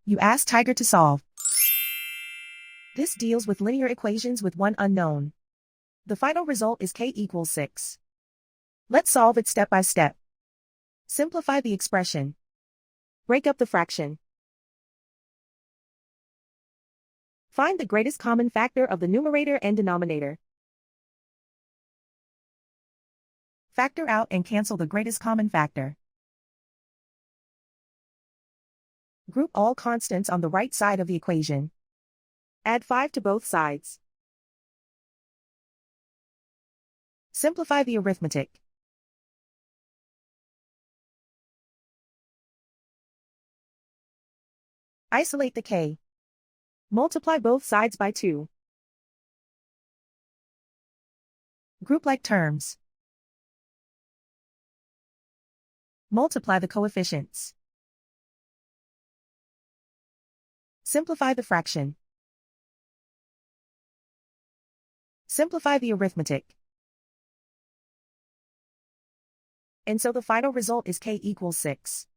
You ask Tiger to solve. This deals with linear equations with one unknown. The final result is k equals 6. Let's solve it step by step. Simplify the expression. Break up the fraction. Find the greatest common factor of the numerator and denominator. Factor out and cancel the greatest common factor. Group all constants on the right side of the equation. Add 5 to both sides. Simplify the arithmetic. Isolate the k. Multiply both sides by 2. Group like terms. Multiply the coefficients. Simplify the fraction. Simplify the arithmetic. And so the final result is k equals 6.